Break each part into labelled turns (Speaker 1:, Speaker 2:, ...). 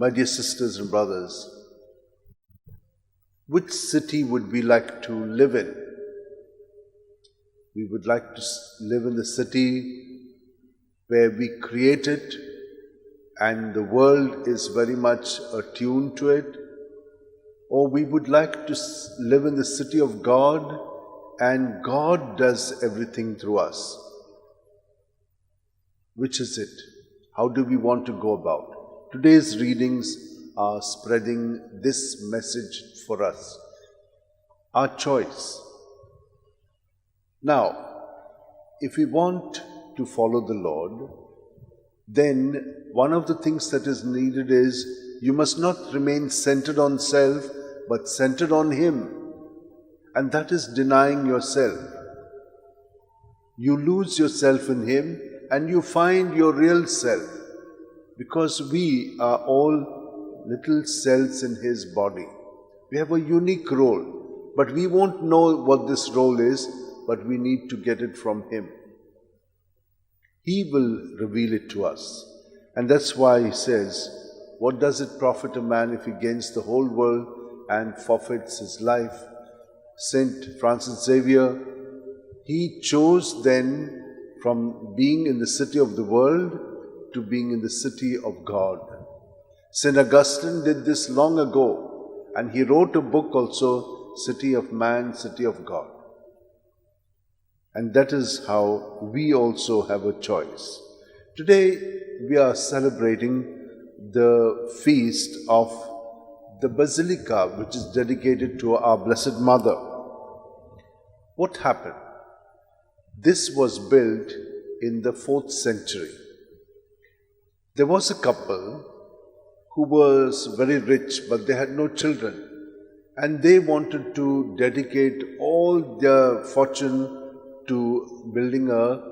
Speaker 1: My dear sisters and brothers, which city would we like to live in? We would like to live in the city where we create it and the world is very much attuned to it, or we would like to live in the city of God and God does everything through us. Which is it? How do we want to go about? Today's readings are spreading this message for us. Our choice. Now, if we want to follow the Lord, then one of the things that is needed is you must not remain centered on self, but centered on Him. And that is denying yourself. You lose yourself in Him and you find your real self, because we are all little cells in His body. We have a unique role, but we won't know what this role is, but we need to get it from Him. He will reveal it to us. And that's why He says, what does it profit a man if he gains the whole world and forfeits his life? Saint Francis Xavier, he chose then from being in the city of the world to being in the city of God. St. Augustine did this long ago, and he wrote a book also, City of Man, City of God. And that is how we also have a choice. Today we are celebrating the feast of the Basilica, which is dedicated to our Blessed Mother. What happened? This was built in the 4th century. There was a couple who was very rich, but they had no children. And they wanted to dedicate all their fortune to building a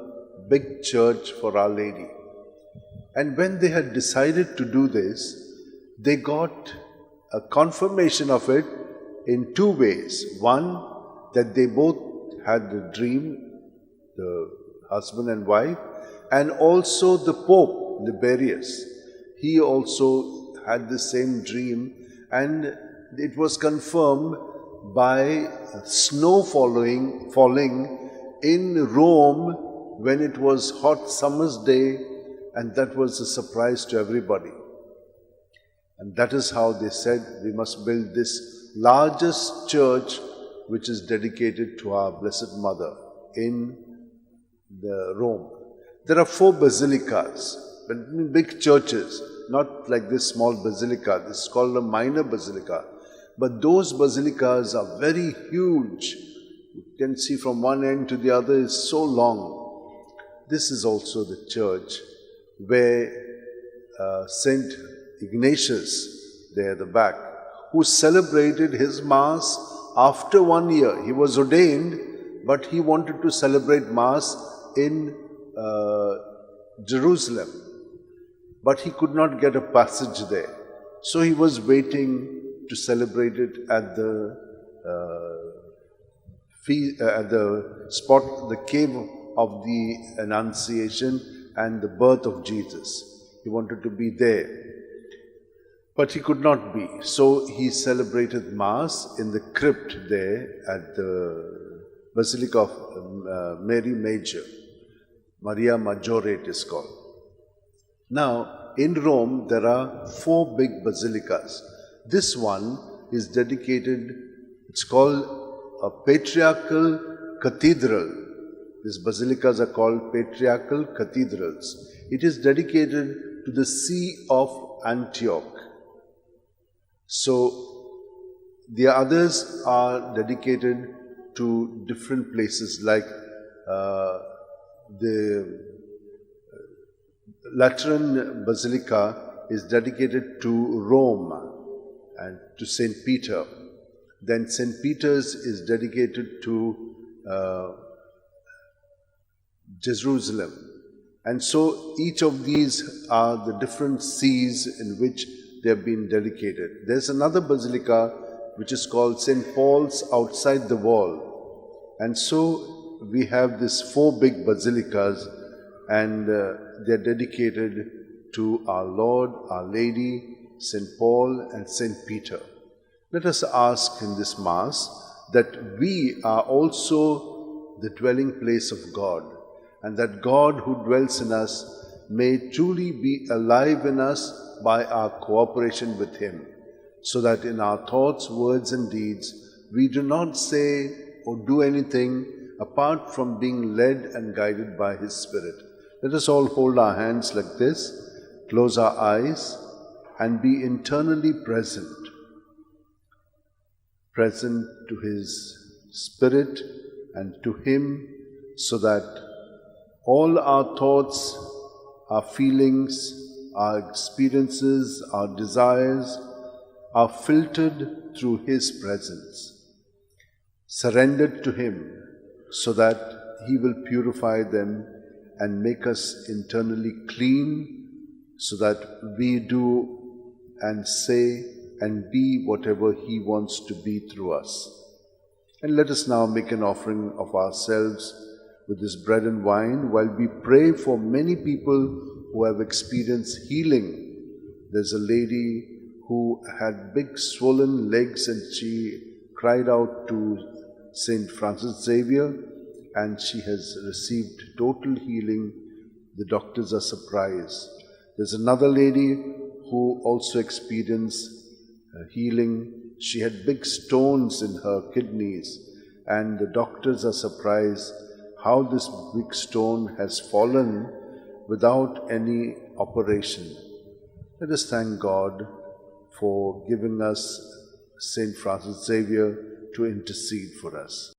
Speaker 1: big church for Our Lady. And when they had decided to do this, they got a confirmation of it in 2 ways. One, that they both had the dream, the husband and wife, and also the Pope, Liberius. He also had the same dream, and it was confirmed by snow falling in Rome when it was hot summer's day, and that was a surprise to everybody. And that is how they said, we must build this largest church which is dedicated to our Blessed Mother in the Rome. There are 4 basilicas, big churches, not like this small basilica. This is called a minor basilica. But those basilicas are very huge. You can see from one end to the other is so long. This is also the church where Saint Ignatius, there at the back, who celebrated his Mass after 1 year. He was ordained, but he wanted to celebrate Mass in Jerusalem. But he could not get a passage there. So he was waiting to celebrate it at the spot, the cave of the Annunciation and the birth of Jesus. He wanted to be there. But he could not be. So he celebrated Mass in the crypt there at the Basilica of Mary Major. Maria Maggiore it is called. Now, in Rome, there are 4 big basilicas. This one is dedicated, it's called a patriarchal cathedral. These basilicas are called patriarchal cathedrals. It is dedicated to the See of Antioch. So, the others are dedicated to different places, like the Lateran Basilica is dedicated to Rome and to St. Peter. Then St. Peter's is dedicated to Jerusalem. And so each of these are the different sees in which they have been dedicated. There's another basilica which is called St. Paul's outside the wall. And so we have these 4 big basilicas, and they're dedicated to our Lord, Our Lady, St. Paul, and St. Peter. Let us ask in this Mass that we are also the dwelling place of God, and that God who dwells in us may truly be alive in us by our cooperation with Him, so that in our thoughts, words, and deeds we do not say or do anything apart from being led and guided by His Spirit. Let us all hold our hands like this, close our eyes, and be internally present to His Spirit and to Him, so that all our thoughts, our feelings, our experiences, our desires are filtered through His presence, surrendered to Him, so that He will purify them and make us internally clean, so that we do and say and be whatever He wants to be through us. And let us now make an offering of ourselves with this bread and wine while we pray for many people who have experienced healing. There's a lady who had big swollen legs, and she cried out to St. Francis Xavier, and she has received total healing. The doctors are surprised. There's another lady who also experienced healing. She had big stones in her kidneys, and the doctors are surprised how this big stone has fallen without any operation. Let us thank God for giving us St. Francis Xavier to intercede for us.